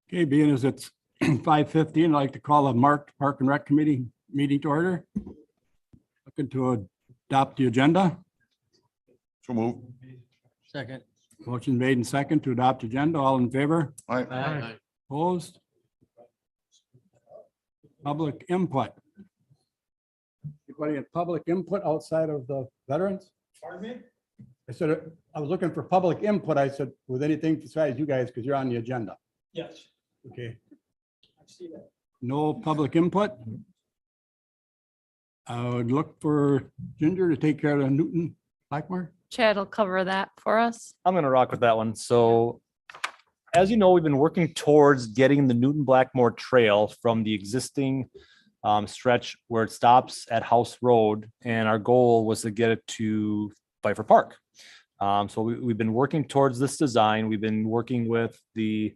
Okay, being as it's 5:15, I'd like to call a Park and Rec Committee meeting to order. Looking to adopt the agenda. So move. Second. Motion made and second to adopt the agenda. All in favor? Aye. Opposed? Public input. Anybody in public input outside of the veterans? Pardon me? I said, I was looking for public input. I said, with anything besides you guys, because you're on the agenda. Yes, Okay, I see that. no public input. I would look for Ginger to take care of Newton Blackmore. Chad will cover that for us. I'm gonna rock with that one. So as you know, we've been working towards getting the Newton Blackmore Trail from the existing stretch where it stops at House Road. And our goal was to get it to Pfeiffer Park. So we've been working towards this design. We've been working with the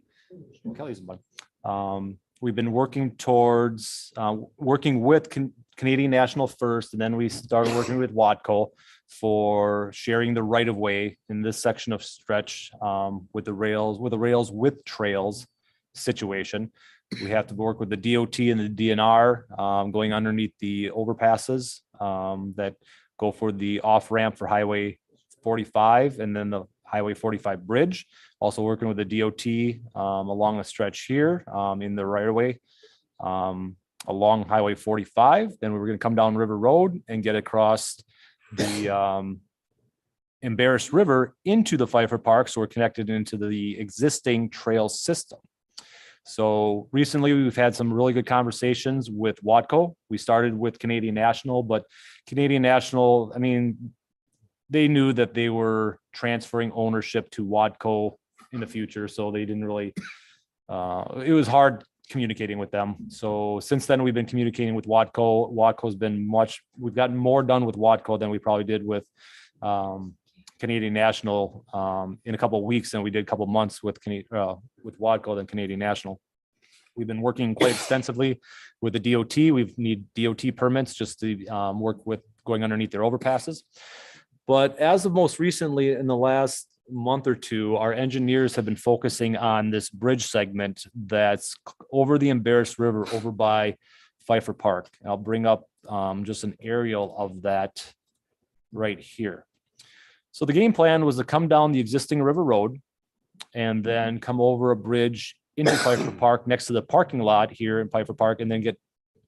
Kelly's bud. We've been working towards working with Canadian National first, and then we started working with Watco for sharing the right of way in this section of stretch with the rails with trails situation. We have to work with the DOT and the DNR going underneath the overpasses that go for the off ramp for Highway 45 and then the Highway 45 bridge. Also working with the DOT along the stretch here in the right of way along Highway 45. Then we were going to come down River Road and get across the Embarrass River into the Pfeiffer Park. So we're connected into the existing trail system. So recently we've had some really good conversations with Watco. We started with Canadian National, but Canadian National, I mean, they knew that they were transferring ownership to Watco in the future. So they didn't really, it was hard communicating with them. So since then we've been communicating with Watco. Watco's been we've gotten more done with Watco than we probably did with Canadian National in a couple of weeks, and we did a couple of months with Watco than Canadian National. We've been working quite extensively with the DOT. We need DOT permits just to work with going underneath their overpasses. But as of most recently, in the last month or two, our engineers have been focusing on this bridge segment that's over the Embarrass River over by Pfeiffer Park. I'll bring up just an aerial of that right here. So the game plan was to come down the existing River Road and then come over a bridge into Pfeiffer Park next to the parking lot here in Pfeiffer Park and then get,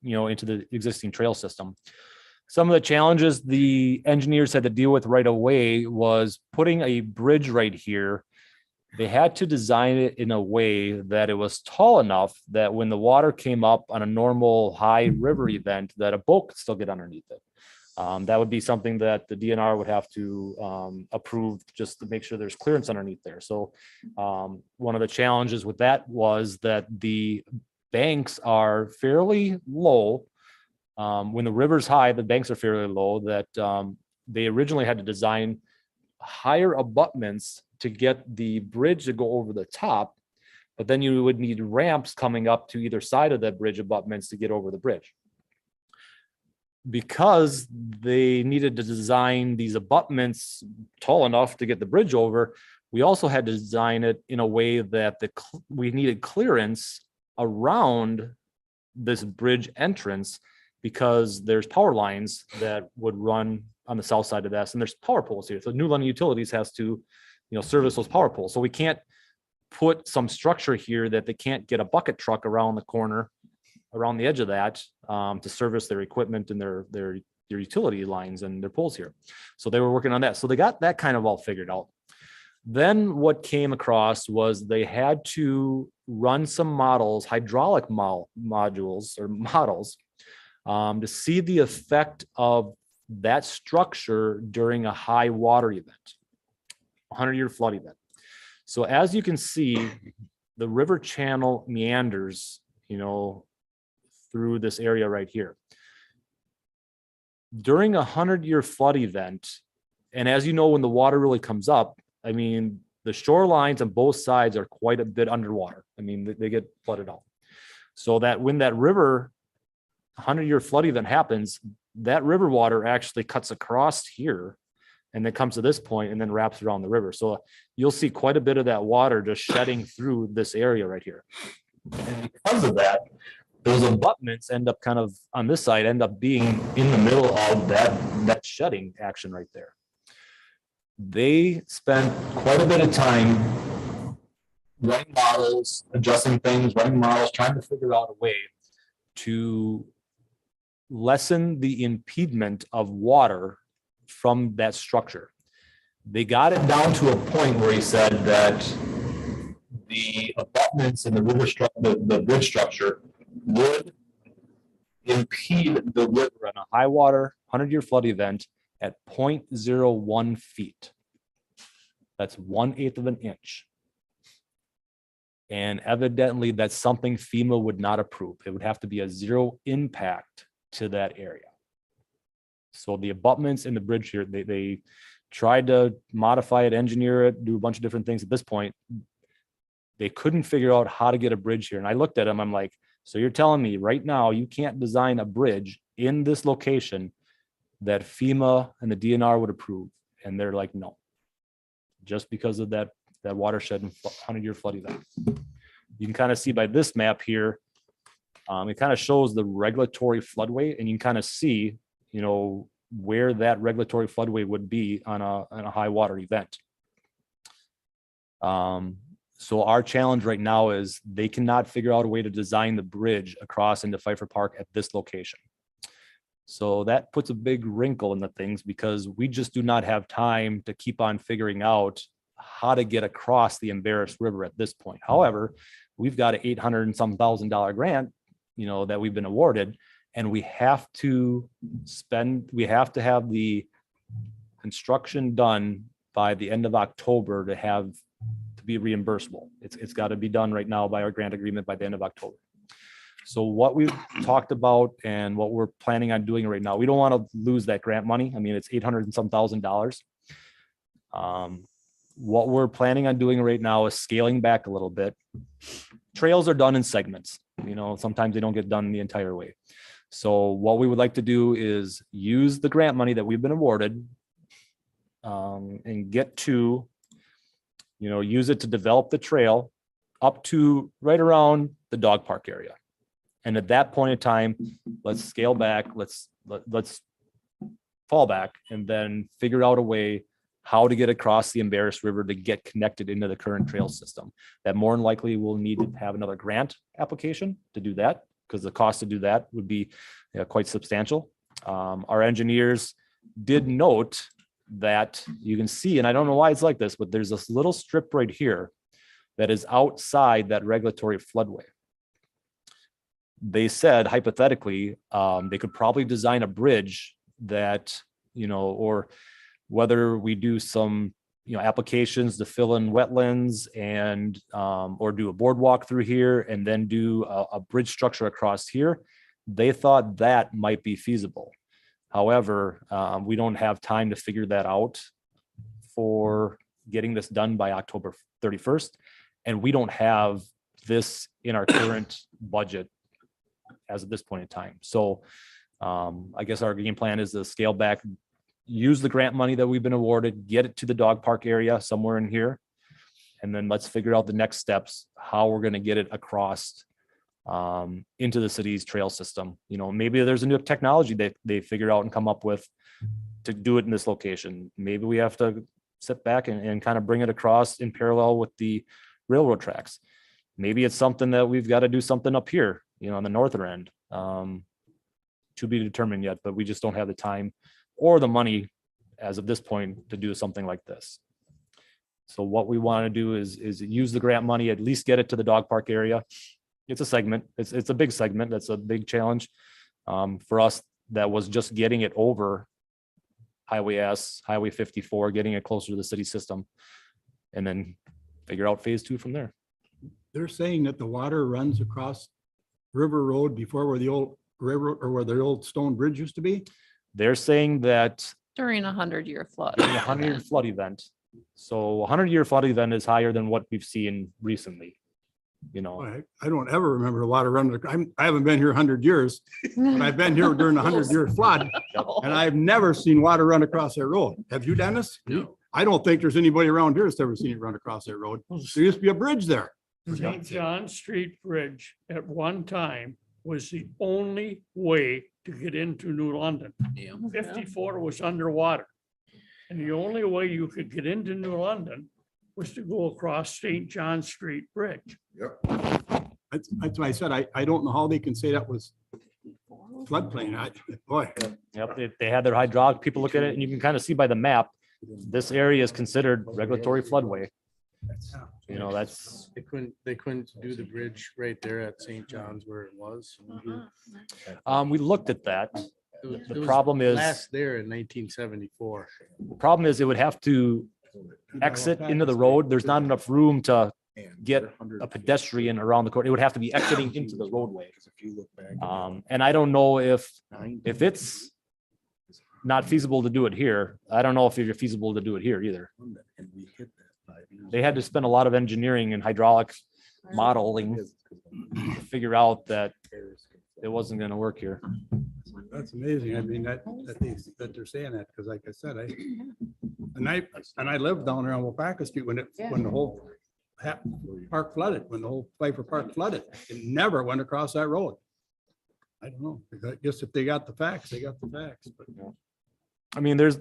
into the existing trail system. Some of the challenges the engineers had to deal with right away was putting a bridge right here. They had to design it in a way that it was tall enough that when the water came up on a normal high river event, that a boat could still get underneath it. That would be something that the DNR would have to approve just to make sure there's clearance underneath there. So one of the challenges with that was that the banks are fairly low. When the river's high, the banks are fairly low, that they originally had to design higher abutments to get the bridge to go over the top, but then you would need ramps coming up to either side of that bridge abutments to get over the bridge. Because they needed to design these abutments tall enough to get the bridge over, we also had to design it in a way that we needed clearance around this bridge entrance, because there's power lines that would run on the south side of this, and there's power poles here. So New London Utilities has to, service those power poles. So we can't put some structure here that they can't get a bucket truck around the corner, around the edge of that, to service their equipment and their utility lines and their poles here. So they were working on that. So they got that kind of all figured out. Then what came across was they had to run some models, hydraulic modules or models, to see the effect of that structure during a high water event, 100-year flood event. So as you can see, the river channel meanders, through this area right here. During a 100-year flood event, and as you know, when the water really comes up, I mean, the shorelines on both sides are quite a bit underwater. I mean, they get flooded out. So that when that river 100-year flood event happens, that river water actually cuts across here and then comes to this point and then wraps around the river. So you'll see quite a bit of that water just shedding through this area right here. And because of that, those abutments end up kind of on this side, end up being in the middle of that shedding action right there. They spent quite a bit of time running models, adjusting things, running models, trying to figure out a way to lessen the impediment of water from that structure. They got it down to a point where he said that the abutments in the river the bridge structure would impede the river on a high water 100-year flood event at 0.01 feet. That's 1/8 of an inch. And evidently that's something FEMA would not approve. It would have to be a zero impact to that area. So the abutments in the bridge here, they tried to modify it, engineer it, do a bunch of different things. At this point, they couldn't figure out how to get a bridge here. And I looked at them, I'm like, so you're telling me right now you can't design a bridge in this location that FEMA and the DNR would approve? And they're like, no, just because of that watershed and 100-year flood event. You can kind of see by this map here, it kind of shows the regulatory floodway, and you can kind of see, you know, where that regulatory floodway would be on a high water event. So our challenge right now is they cannot figure out a way to design the bridge across into Pfeiffer Park at this location. So that puts a big wrinkle in the things, because we just do not have time to keep on figuring out how to get across the Embarrass River at this point. However, we've got an $800 and some thousand grant, you know, that we've been awarded, and we have to have the construction done by the end of October to be reimbursable. It's got to be done right now by our grant agreement by the end of October. So what we've talked about and what we're planning on doing right now, we don't want to lose that grant money. I mean, it's $800 and some thousand. What we're planning on doing right now is scaling back a little bit. Trails are done in segments. You know, sometimes they don't get done the entire way. So what we would like to do is use the grant money that we've been awarded, and get to, you know, use it to develop the trail up to right around the dog park area. And at that point in time, let's scale back, let's fall back, and then figure out a way how to get across the Embarrass River to get connected into the current trail system. That more than likely will need to have another grant application to do that, because the cost to do that would be quite substantial. Our engineers did note that you can see, and I don't know why it's like this, but there's this little strip right here that is outside that regulatory floodway. They said hypothetically, they could probably design a bridge that, you know, or whether we do some, you know, applications to fill in wetlands and or do a boardwalk through here and then do a bridge structure across here. They thought that might be feasible. However, we don't have time to figure that out for getting this done by October 31st. And we don't have this in our current budget as of this point in time. So I guess our game plan is to scale back, use the grant money that we've been awarded, get it to the dog park area somewhere in here. And then let's figure out the next steps, how we're going to get it across into the city's trail system. You know, maybe there's a new technology that they figure out and come up with to do it in this location. Maybe we have to sit back and kind of bring it across in parallel with the railroad tracks. Maybe it's something that we've got to do something up here, you know, on the northern end, to be determined yet, but we just don't have the time or the money as of this point to do something like this. So what we want to do is use the grant money, at least get it to the dog park area. It's a segment. It's a big segment. That's a big challenge for us. That was just getting it over Highway S, Highway 54, getting it closer to the city system, and then figure out phase 2 from there. They're saying that the water runs across River Road before where the old railroad or where the old stone bridge used to be. They're saying that During a 100-year flood. in a 100-year flood event. So a 100-year flood event is higher than what we've seen recently. you know. I don't ever remember water running. I haven't been here 100 years, but I've been here during the 100-year flood. And I've never seen water run across that road. Have you, Dennis? No. I don't think there's anybody around here that's ever seen it run across that road. There used to be a bridge there. St. John Street Bridge at one time was the only way to get into New London. 54 was underwater. And the only way you could get into New London was to go across St. John Street Bridge. That's why I said, I don't know how they can say that was floodplain. Boy, Yep, they had their hydraulic people look at it, and you can kind of see by the map, this area is considered regulatory floodway. You know, that's, They couldn't do the bridge right there at St. John's where it was. we looked at that. It The was problem is, Last there in 1974. the problem is it would have to exit into the road. There's not enough room to get a pedestrian around the corner. It would have to be exiting into the roadway. And I don't know if it's not feasible to do it here, I don't know if it's feasible to do it here either. They had to spend a lot of engineering and hydraulic modeling to figure out that it wasn't gonna work here. that's amazing. I mean, that they're saying that, because like I said, I lived down there on Wapaka Street when the whole park flooded, when the whole Pfeiffer Park flooded. It never went across that road. I don't know. I guess if they got the facts, they got the facts, but. I mean, there's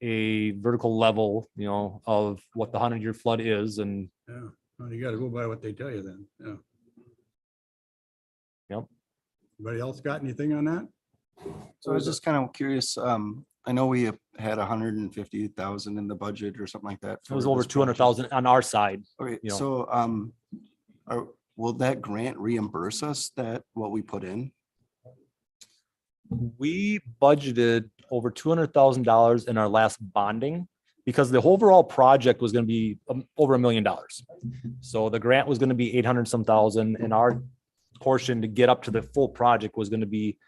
a vertical level, you know, of what the 100-year flood is, and Yeah, well, you gotta go by what they tell you then, yeah. Yep. Anybody else got anything on that? So I was just kind of curious, I know we had 150,000 in the budget or something like that. it was for over this 200,000 on our side. project. Okay, you know. so, will that grant reimburse us what we put in? We budgeted over $200,000 in our last bonding because the overall project was gonna be over $1 million. So the grant was gonna be 800 some thousand, and our portion to get up to the full project was gonna be,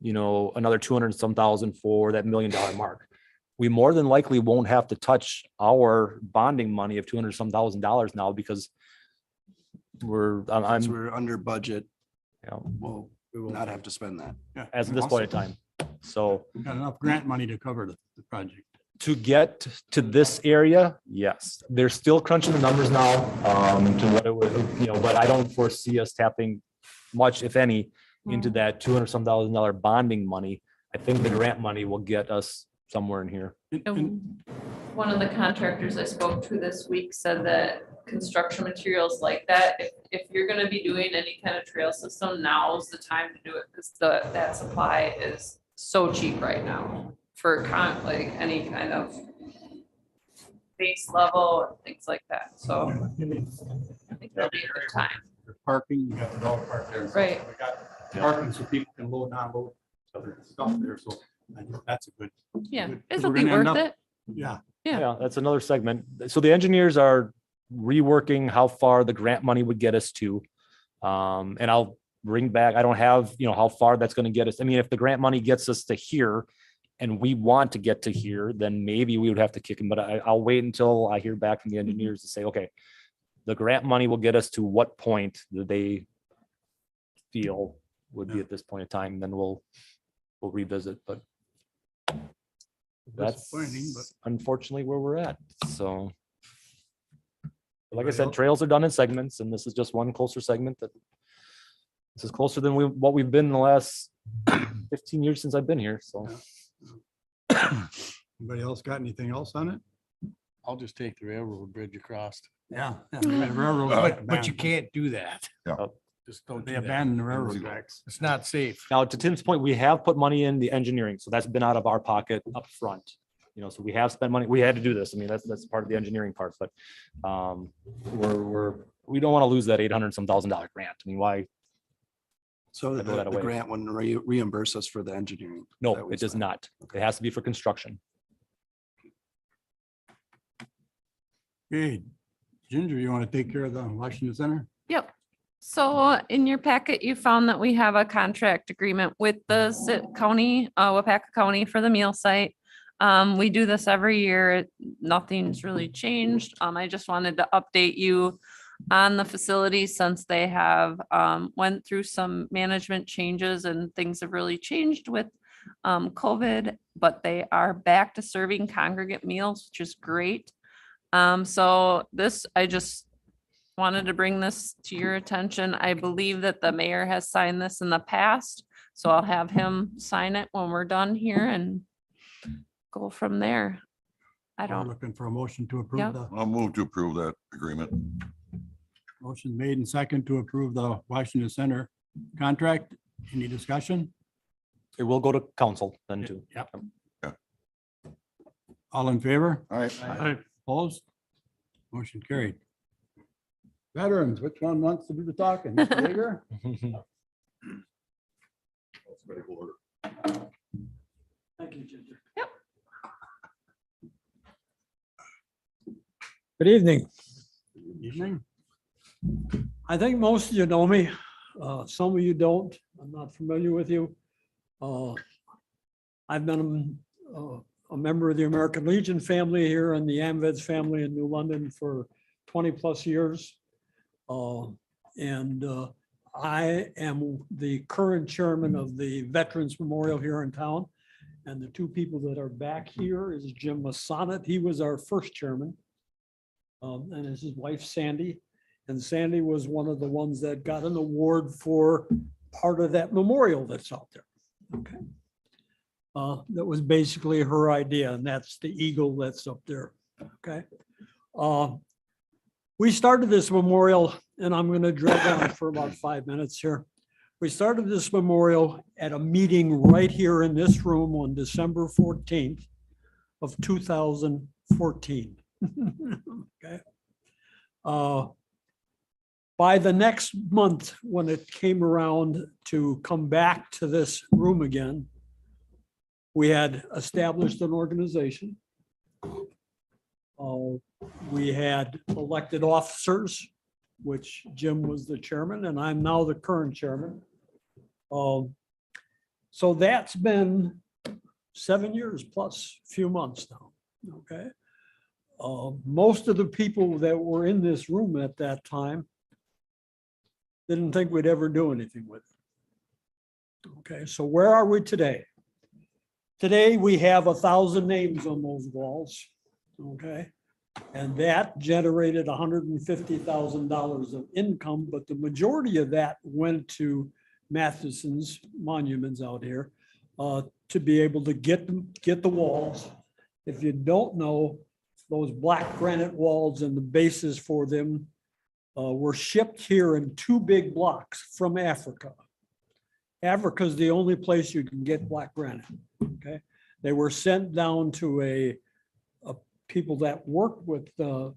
you know, another 200 some thousand for that $1 million mark. We more than likely won't have to touch our bonding money of 200 some thousand dollars now because Since I'm, we're under budget, you know, we'll not have to spend that. as of this point in time. So We got enough grant money to cover the project. to get to this area, yes, they're still crunching the numbers now, to what it would, you know, but I don't foresee us tapping much, if any, into that 200 some $1,000 bonding money. I think the grant money will get us somewhere in here. One of the contractors I spoke to this week said that construction materials like that, if you're gonna be doing any kind of trail system, now's the time to do it, because that supply is so cheap right now for like any kind of base level, and things like that, so I think that'll be a good time. Parking, you got the dog park there. Right. We got parking so people can load and unload other stuff there, so I think that's a good. Yeah, Good. it'll We're be gonna end worth up- it. Yeah, Yeah. Yeah, that's another segment. So the engineers are reworking how far the grant money would get us to. And I'll bring back, I don't have, you know, how far that's gonna get us. I mean, if the grant money gets us to here and we want to get to here, then maybe we would have to kick him, but I'll wait until I hear back from the engineers to say, okay, the grant money will get us to what point that they feel would be at this point in time, and then we'll revisit, but that's Disappointing, but- unfortunately where we're at, so. Like I Anybody said, else? trails are done in segments, and this is just one closer segment that this is closer than what we've been in the last 15 years since I've been here, so. anybody else got anything else on it? I'll just take the railroad bridge across. Yeah. Railroad. But you can't do that. Yeah. Just don't They do that. abandoned the railroad tracks. It's not safe. Now, to Tim's point, we have put money in the engineering, so that's been out of our pocket up front. You know, so we have spent money, we had to do this. I mean, that's part of the engineering part, but we don't want to lose that 800 some $1,000 grant. I mean, why? So I throw that the away. grant wouldn't reimburse us for the engineering. No, That it was does fine. not. It has to be for construction. Okay, Ginger, you want to take care of the Washington Center? Yep. So in your packet, you found that we have a contract agreement with the county, Wapaka County for the meal site. We do this every year. Nothing's really changed. I just wanted to update you on the facility since they have went through some management changes and things have really changed with COVID, but they are back to serving congregate meals, which is great. So this, I just wanted to bring this to your attention. I believe that the mayor has signed this in the past, so I'll have him sign it when we're done here and go from there. I We're don't, looking for a motion to Yep. approve the, I'll move to approve that agreement. motion made and second to approve the Washington Center contract. Any discussion? It will go to council then too. Yep. Yeah. All in favor? All right. I- Opposed? Motion carried. Veterans, which one wants to do the talking? Mr. Yeager? Thank you, Ginger. Yep. Good evening. Evening. I think most of you know me. Some of you don't. I'm not familiar with you. I've been a member of the American Legion family here and the Amveds family in New London for 20 plus years. And I am the current chairman of the Veterans Memorial here in town. And the two people that are back here is Jim Masonnet. He was our first chairman. And it's his wife Sandy. And Sandy was one of the ones that got an award for part of that memorial that's out there. Okay. That was basically her idea, and that's the eagle that's up there. Okay. We started this memorial, and I'm going to drill down for about 5 minutes here. We started this memorial at a meeting right here in this room on December 14th of 2014. Okay. By the next month, when it came around to come back to this room again, we had established an organization. We had elected officers, which Jim was the chairman, and I'm now the current chairman. So that's been 7 years plus a few months now, okay? Most of the people that were in this room at that time didn't think we'd ever do anything with it. Okay, so where are we today? Today, we have 1,000 names on those walls, okay? And that generated $150,000 of income, but the majority of that went to Matheson's Monuments out here to be able to get the walls. If you don't know, those black granite walls and the bases for them were shipped here in 2 big blocks from Africa. Africa is the only place you can get black granite. Okay, they were sent down to a people that worked with the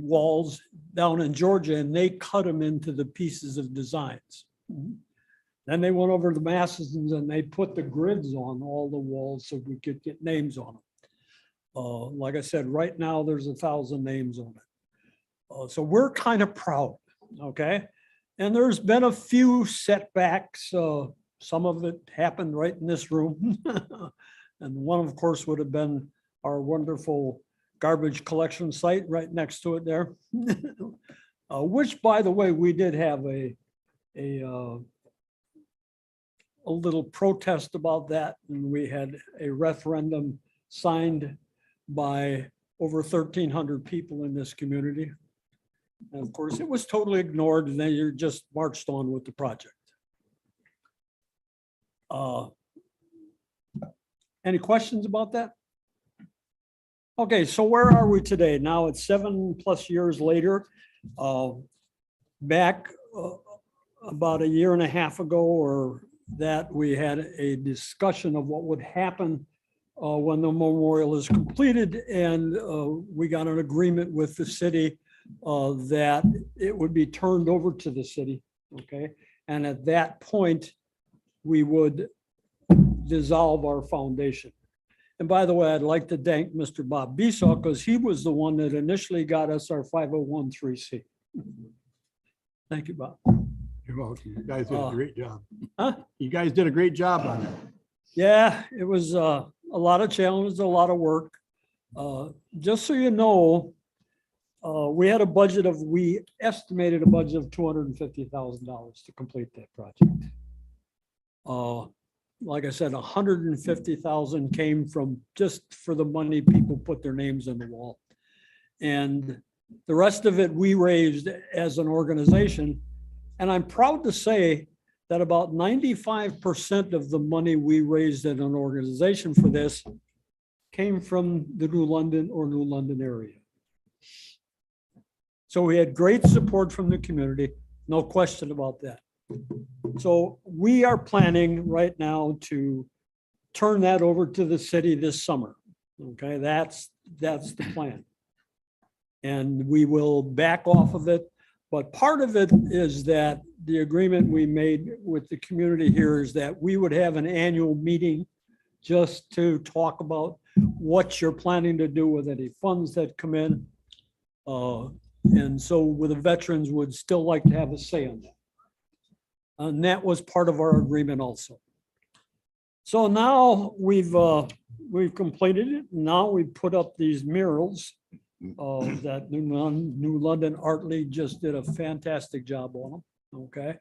walls down in Georgia, and they cut them into the pieces of designs. Then they went over to Matheson's and they put the grids on all the walls so we could get names on them. Like I said, right now there's 1,000 names on it. So we're kind of proud, okay? And there's been a few setbacks. Some of it happened right in this room. And one, of course, would have been our wonderful garbage collection site right next to it there. Which, by the way, we did have a little protest about that. And we had a referendum signed by over 1,300 people in this community. And of course, it was totally ignored, and then you're just marched on with the project. Any questions about that? Okay, so where are we today? Now it's 7+ years later. Back about 1.5 years ago, or that, we had a discussion of what would happen when the memorial is completed, and we got an agreement with the city that it would be turned over to the city, okay? And at that point, we would dissolve our foundation. And by the way, I'd like to thank Mr. Bob Bisok, because he was the one that initially got us our 501(c)(3). Thank you, Bob. You're welcome. You guys did a great job. Huh? You guys did a great job on it. Yeah, it was a lot of challenges, a lot of work. Just so you know, we had a budget of, we estimated a budget of $250,000 to complete that project. Like I said, 150,000 came from just for the money people put their names on the wall. And the rest of it we raised as an organization. And I'm proud to say that about 95% of the money we raised in an organization for this came from the New London or New London area. So we had great support from the community, no question about that. So we are planning right now to turn that over to the city this summer. Okay, that's the plan. And we will back off of it. But part of it is that the agreement we made with the community here is that we would have an annual meeting just to talk about what you're planning to do with any funds that come in. And so with the veterans would still like to have a say on that. And that was part of our agreement also. So now we've completed it. Now we put up these murals that New London Art League just did a fantastic job on them. Okay.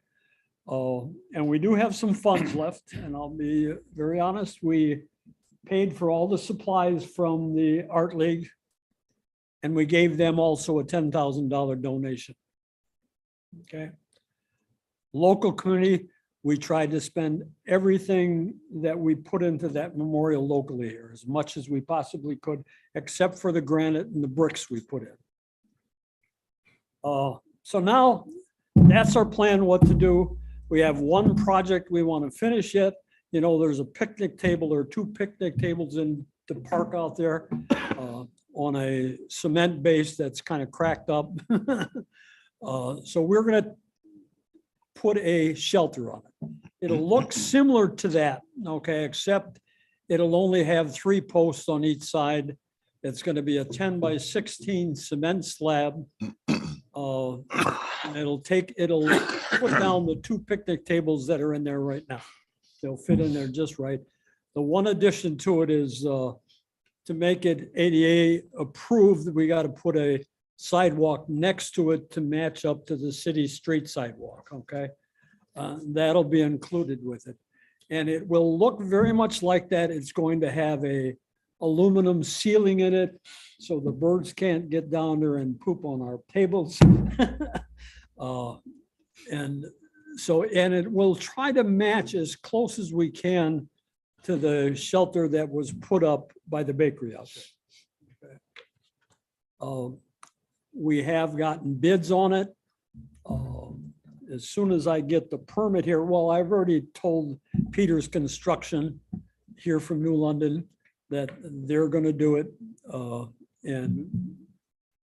And we do have some funds left, and I'll be very honest, we paid for all the supplies from the Art League, and we gave them also a $10,000 donation. Okay. Local community, we tried to spend everything that we put into that memorial locally here, as much as we possibly could, except for the granite and the bricks we put in. So now that's our plan, what to do. We have one project we want to finish yet. You know, there's a picnic table or 2 picnic tables in the park out there on a cement base that's kind of cracked up. So we're going to put a shelter on it. It'll look similar to that, okay, except it'll only have 3 posts on each side. It's going to be a 10 by 16 cement slab. And it'll put down the 2 picnic tables that are in there right now. They'll fit in there just right. The one addition to it is to make it ADA approved, we got to put a sidewalk next to it to match up to the city street sidewalk, okay? That'll be included with it. And it will look very much like that. It's going to have a aluminum ceiling in it, so the birds can't get down there and poop on our tables. And it will try to match as close as we can to the shelter that was put up by the bakery out there. Okay. We have gotten bids on it. As soon as I get the permit here, well, I've already told Peters Construction here from New London that they're going to do it. And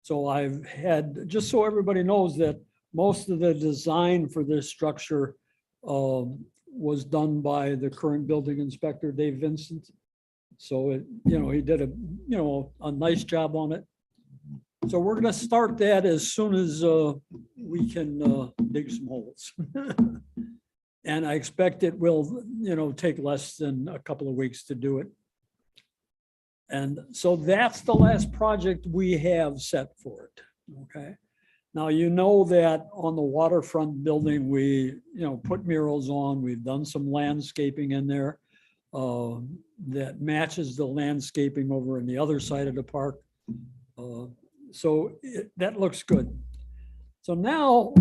so I've had, just so everybody knows, that most of the design for this structure was done by the current building inspector, Dave Vincent. So it, he did a nice job on it. So we're going to start that as soon as we can dig some holes. And I expect it will, take less than a couple of weeks to do it. And so that's the last project we have set for it. Okay. Now, that on the waterfront building, we, put murals on, we've done some landscaping in there that matches the landscaping over on the other side of the park. So that looks good. So now,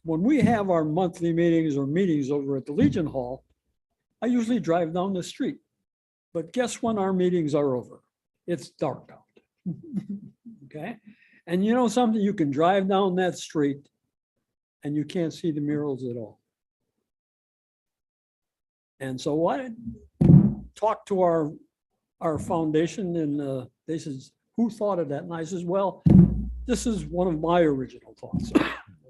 when we have our monthly meetings or meetings over at the Legion Hall, I usually drive down the street. But guess when our meetings are over? It's dark out. Okay. And you know something, you can drive down that street and you can't see the murals at all. And so I talked to our foundation, and they says, who thought of that? And I says, well, this is one of my original thoughts.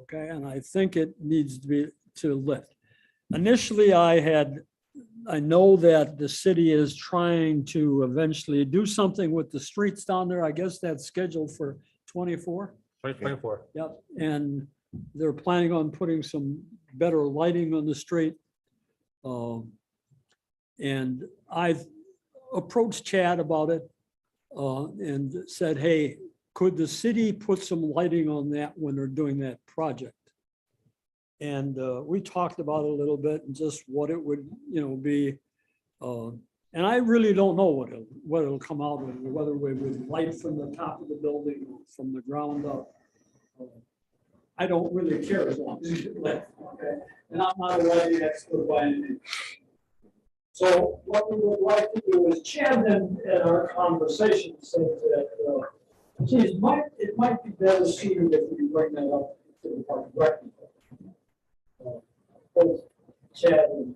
Okay. And I think it needs to lift. Initially, I know that the city is trying to eventually do something with the streets down there. I guess that's scheduled for 2024. Yep. And they're planning on putting some better lighting on the street. And I've approached Chad about it and said, hey, could the city put some lighting on that when they're doing that project? And we talked about it a little bit and just what it would, be. And I really don't know what it'll come out with, whether we would light from the top of the building or from the ground up. I don't really care as long as you lit, okay? And I'm not a lighting expert by any means. So what we would like to do is Chad then at our conversation said that, geez, it might be better suited if we bring that up to the park and rec. Both Chad and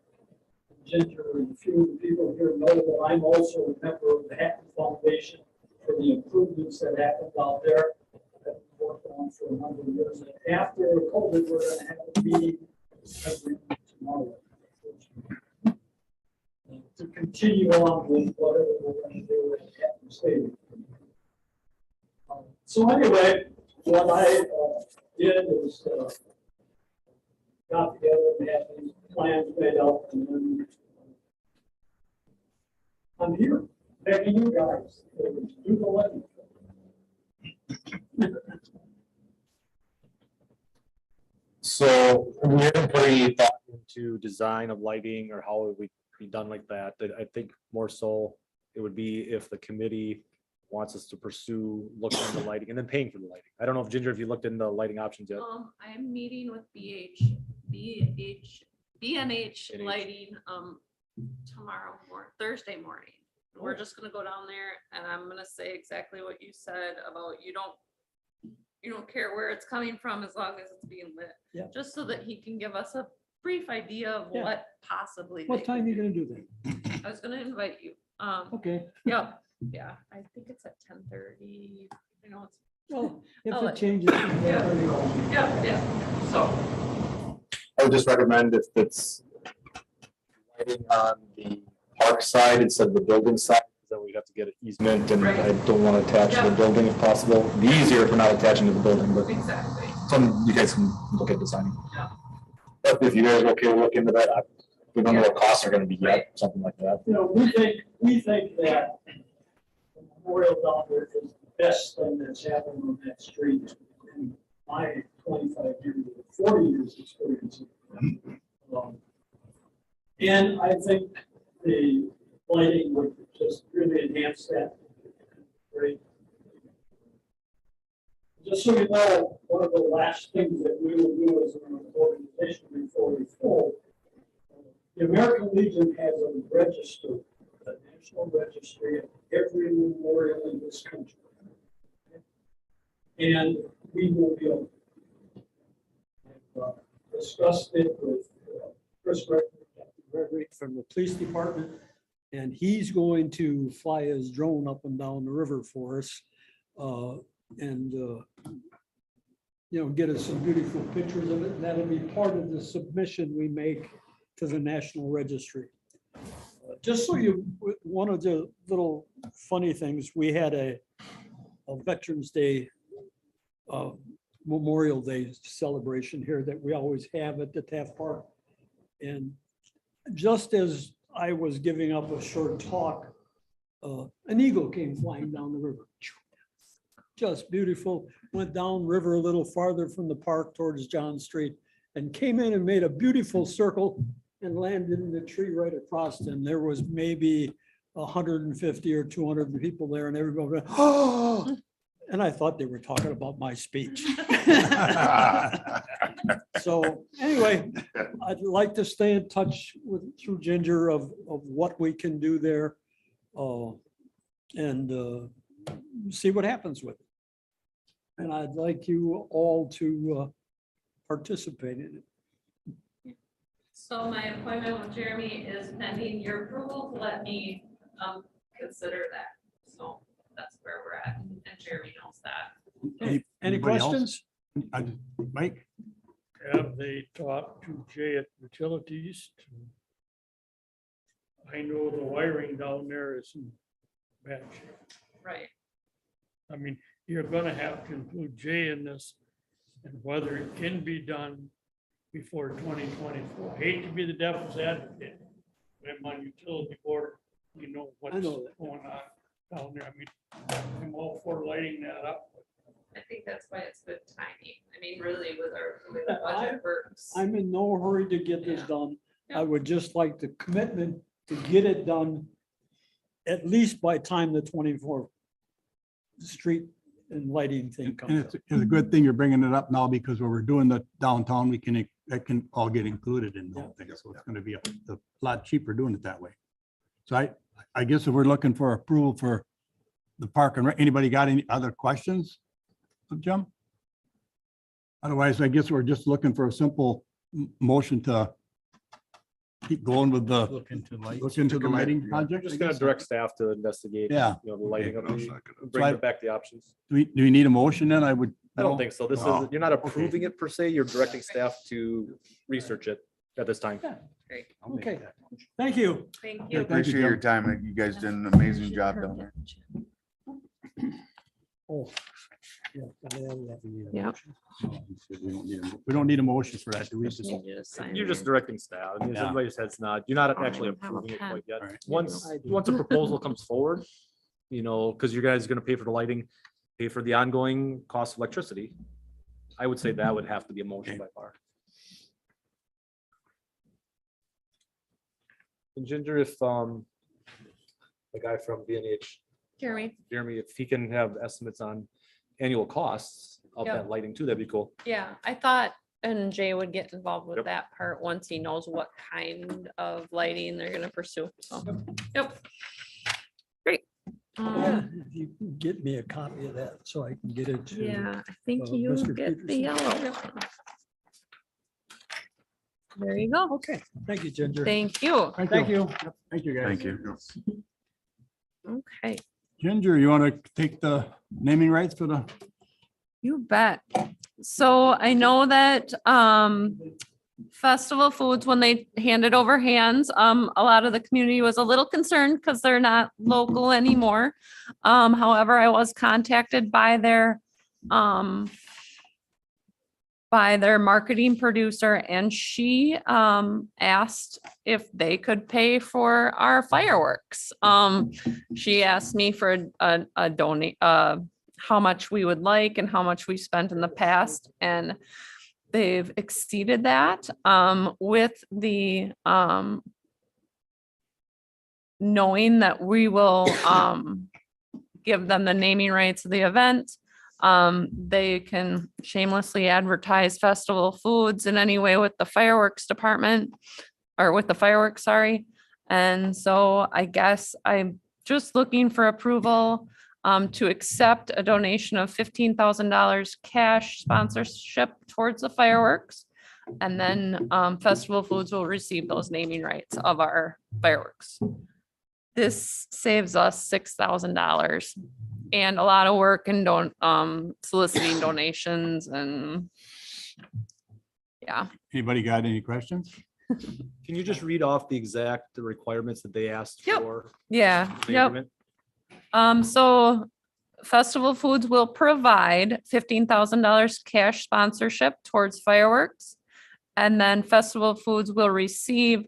Ginger and a few of the people here know that I'm also a member of the Hatton Foundation for the improvements that happened out there. That we worked on for a number of years. And after COVID, we're going to have a meeting every tomorrow to continue on with whatever we're going to do at Hatton Stadium. So anyway, what I did is got together and had these plans made up, and then I'm here begging you guys to do the letting. So we haven't put any thought into design of lighting or how it would be done like that. I think more so it would be if the committee wants us to pursue looking at the lighting and then paying for the lighting. I don't know if Ginger, if you looked into lighting options yet. I'm meeting with BNH Lighting, tomorrow Thursday morning. We're just gonna go down there and I'm gonna say exactly what you said about you don't care where it's coming from as long as it's being lit. Yeah. Just so that he can give us a brief idea of Yeah. what possibly. What they time are you could gonna do that? I was gonna invite you. Okay, Yeah, yeah, I think it's at 10:30. I know it's, well, if I'll it let- changes. yeah, so. I would just recommend if it's lighting on the park side instead of the building side, because then we'd have to get an easement and Right. I don't want to attach to the Yeah. building if possible. It'd be easier if we're not attaching to the building, but Exactly. some, you guys can look at designing. Yeah. But if you guys are okay, look into that. We don't know what costs are going to be Right. yet, something like that. We think that the Memorial down there is the best thing that's happened on that street in my 25 years, 40 years experience. And I think the lighting would just really enhance that. Great. Just so you know, one of the last things that we will do as an organization before we fold, the American Legion has a register, a national registry of every memorial in this country. And we will be able to discuss it with Chris Gregory from the police department. And he's going to fly his drone up and down the river for us. Get us some beautiful pictures of it. And that'll be part of the submission we make to the National Registry. Just so one of the little funny things, we had a Veterans Day, Memorial Day celebration here that we always have at the Taft Park. And just as I was giving up a short talk, an eagle came flying down the river. Just beautiful, went down river a little farther from the park towards John Street and came in and made a beautiful circle and landed in the tree right across. And there was maybe 150 or 200 people there and everybody went, oh, and I thought they were talking about my speech. So anyway, I'd like to stay in touch through Ginger of what we can do there and see what happens with it. And I'd like you all to participate in it. So my appointment with Jeremy is pending your approval to let me consider that. So that's where we're at, and Jeremy knows that. Any Anybody else? questions? Mike? Have they talked to Jay at Utilities? I know the wiring down there is in bad shape. Right. I mean, you're gonna have to include Jay in this and whether it can be done before 2024. I hate to be the devil's advocate. I'm on utility board, you know what's I know that. going on down there. I mean, I'm all for lighting that up. But think that's why it's good timing. I mean, really with our, the way the budget works. I'm in no hurry to get this Yeah. done. Yeah. I would just like the commitment to get it done at least by time the 24th street and lighting thing And comes up. it's a good thing you're bringing it up now because when we're doing the downtown, that can all get included in the whole thing. So it's gonna be a lot cheaper doing it that way. So I guess if we're looking for approval for the park and anybody got any other questions? of Jim? Otherwise, I guess we're just looking for a simple motion to keep going with the, Look into lights. look into the lighting We're project. just I gonna guess. direct staff to investigate. Yeah. You know, the lighting of I'll the, second it. bring So back the options. Do we need a motion then? I would. I don't think so. This is, No. you're not approving it per se, you're directing staff to research it at this time. Great, I'll make Okay. that. Thank you. thank Yeah, you. thank you, Appreciate your Jim. time. You guys did an amazing job down there. Oh. Yeah. Yep. We don't need a motion for that, do we? Just need you to sign You're just there. directing staff. I mean, Yeah. everybody's head's not, you're not I actually don't have a approving it pen. quite yet. Alright. Once, I do. once a proposal comes forward, you know, because you guys are gonna pay for the lighting, pay for the ongoing cost of electricity. I would say that would have to be a motion by far. And Ginger, if, the guy from BNH, Jeremy, Jeremy, if he can have estimates on annual costs of Yep. that lighting too, that'd be cool. yeah, I thought, and Jay would get involved with Yep. that part once he knows what kind of lighting they're gonna pursue, so, yep. Great. Yeah, if you can get me a copy of that so I can get it to. Yeah, I think uh, you Mr. get the Peterson. yellow. one. There you go. Okay, thank you, Ginger. Thank you. Thank you. Thank you, guys. Thank you. Okay, Ginger, you want to take the naming rights for the? you bet. So I know that Festival Foods, when they handed over hands, a lot of the community was a little concerned because they're not local anymore. However, I was contacted by their marketing producer, and she asked if they could pay for our fireworks. She asked me for a donate, how much we would like and how much we spent in the past, and they've exceeded that with the knowing that we will give them the naming rights of the event. They can shamelessly advertise Festival Foods in any way with the fireworks department or with the fireworks, sorry. And so I guess I'm just looking for approval to accept a donation of $15,000 cash sponsorship towards the fireworks. And then Festival Foods will receive those naming rights of our fireworks. This saves us $6,000 and a lot of work and soliciting donations and yeah. Anybody got any questions? Can you just read off the exact requirements that they asked Yep. for? Yeah, the yep. agreement? So Festival Foods will provide $15,000 cash sponsorship towards fireworks. And then Festival Foods will receive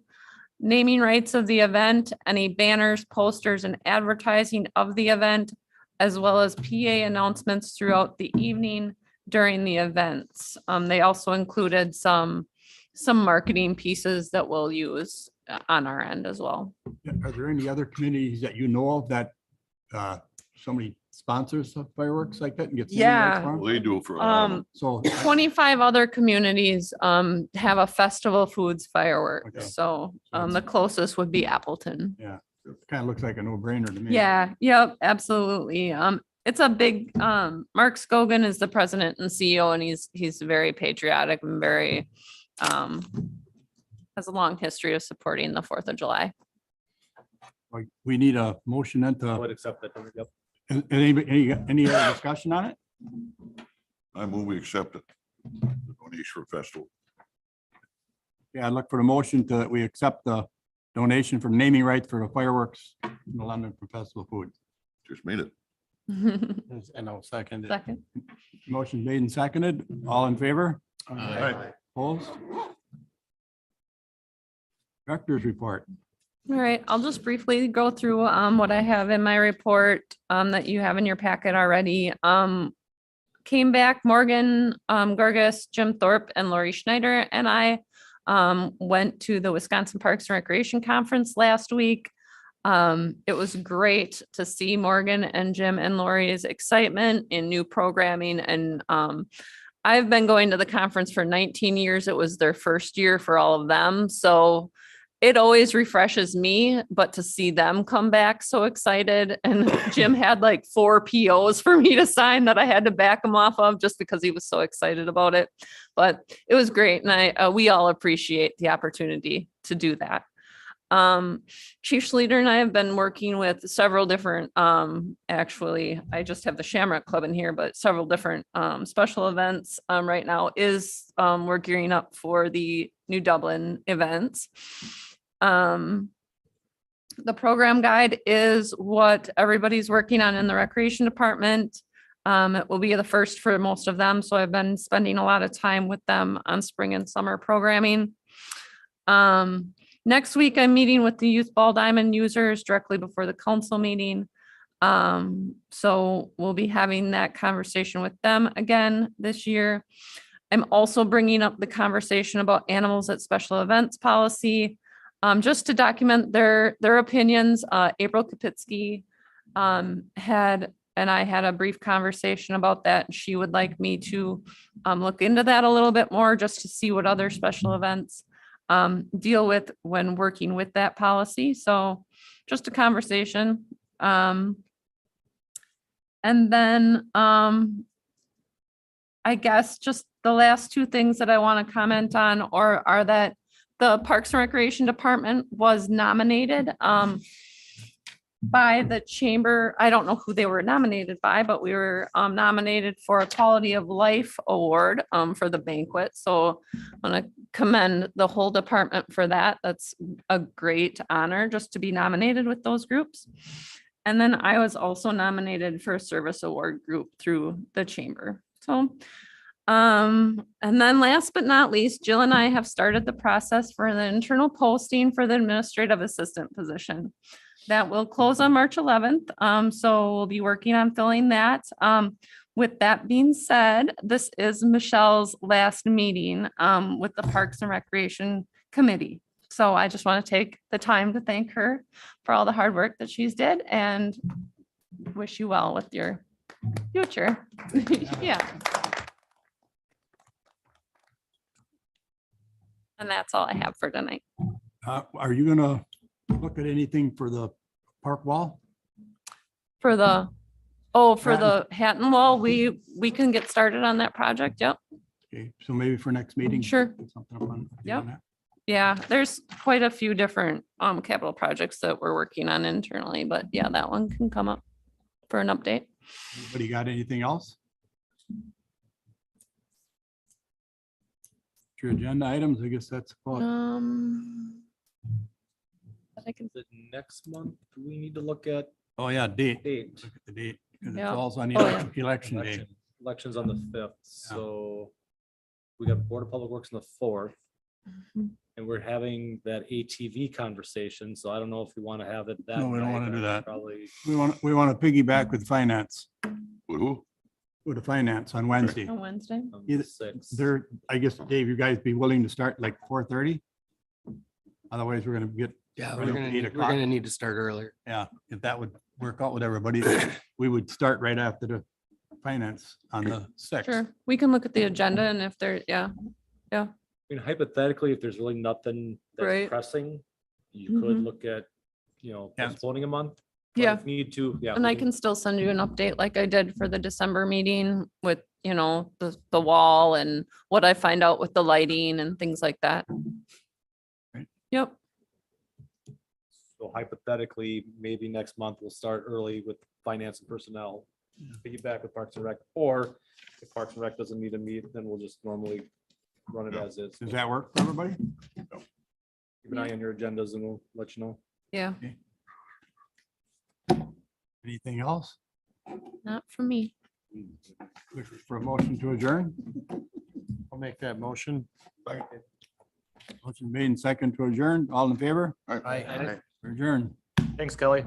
naming rights of the event, any banners, posters, and advertising of the event, as well as PA announcements throughout the evening during the events. They also included some marketing pieces that we'll use on our end as well. Are there any other communities that you know of that somebody sponsors of fireworks like that and gets? naming rights Yeah. for 'em? Well, they do it for a lot of them. So 25 other communities have a Festival Foods Okay. fireworks. So the closest would be Appleton. it kind of looks like a no-brainer to me. Yeah, yep, absolutely. It's a big, Mark Scogan is the president and CEO, and he's very patriotic and very, has a long history of supporting the 4th of July. We need a motion then I to, would accept that. Yep. any other discussion on it? I move we accept it. The donation for festival. Yeah, I'd look for the motion to, we accept the donation for naming rights for the fireworks in the London for Festival Food. Just made it. And I'll second it. Second. Motion made and seconded. All in favor? Aye. Opposed? Director's report. All right, I'll just briefly go through what I have in my report that you have in your packet already. came back, Morgan Gorgas, Jim Thorpe, and Lori Schneider and I went to the Wisconsin Parks and Recreation Conference last week. It was great to see Morgan and Jim and Lori's excitement in new programming, and I've been going to the conference for 19 years. It was their first year for all of them. So it always refreshes me, but to see them come back so excited, and Jim had like 4 POs for me to sign that I had to back him off of just because he was so excited about it. But it was great. And we all appreciate the opportunity to do that. Chief Schleter and I have been working with several different, actually, I just have the Shamrock Club in here, but several different special events right now we're gearing up for the New Dublin events. The program guide is what everybody's working on in the recreation department. It will be the first for most of them. So I've been spending a lot of time with them on spring and summer programming. Next week, I'm meeting with the Youth Ball Diamond users directly before the council meeting. So we'll be having that conversation with them again this year. I'm also bringing up the conversation about animals at special events policy, just to document their opinions. April Kapitsky had a brief conversation about that. And she would like me to look into that a little bit more just to see what other special events deal with when working with that policy. So just a conversation. And then I guess just the last 2 things that I want to comment on are that the Parks and Recreation Department was nominated by the chamber. I don't know who they were nominated by, but we were nominated for a Quality of Life Award for the banquet. So I want to commend the whole department for that. That's a great honor just to be nominated with those groups. And then I was also nominated for a service award group through the chamber. So and then last but not least, Jill and I have started the process for the internal posting for the administrative assistant position. That will close on March 11th. So we'll be working on filling that. With that being said, this is Michelle's last meeting with the Parks and Recreation Committee. So I just want to take the time to thank her for all the hard work that she's did and wish you well with your future. Yeah. And that's all I have for tonight. Are you gonna look at anything for the park wall? For the, for the Hatton Wall, we can get started on that project. Yep. Okay, so maybe for next meeting. Sure. put something up on Yep. that. Yeah, there's quite a few different capital projects that we're working on internally, but yeah, that one can come up for an update. Anybody got anything else? Your agenda items, I guess that's about. But I can, The next month, we need to look at Oh, yeah, date. date. Look at the date. Because it Yeah. falls on the Oh, yeah. election day. Elections on the 5th, so we got Board of Public Works on the 4th. And we're having that ATV conversation, so I don't know if we want to have it that. No, we don't night, wanna do or that. Probably, We want to piggyback with finance, Who? with the finance on Wednesday. on Wednesday. on Either- the 6th. There, I guess, Dave, you guys be willing to start like 4:30? Otherwise, we're gonna get, Yeah, Right, we're 8 o'clock. gonna need to start earlier. yeah, if that would work out with everybody, we would start right after the finance on the 6th. Sure, we can look at the agenda and if there, yeah, I mean, hypothetically, if there's really nothing Right. that's pressing, you could Mhm. look at, Yeah. postponing a month. but Yeah. if Need to, yeah. and we I can still send you an update like I did for the December meeting with, the wall and what I find out with the lighting and things like that. Right. Yep, So hypothetically, maybe next month we'll start early with finance and personnel. Piggyback with Parks and Rec, or if Parks and Rec doesn't need to meet, then we'll just normally run it as is. Does that work for everybody? Keep an eye on your agendas and we'll let you know. yeah, Anything else? not for me. Look for a motion to adjourn? I'll make that motion. Motion made and second to adjourn. All in favor? All right. Aye. Adjourn. Thanks, Kelly.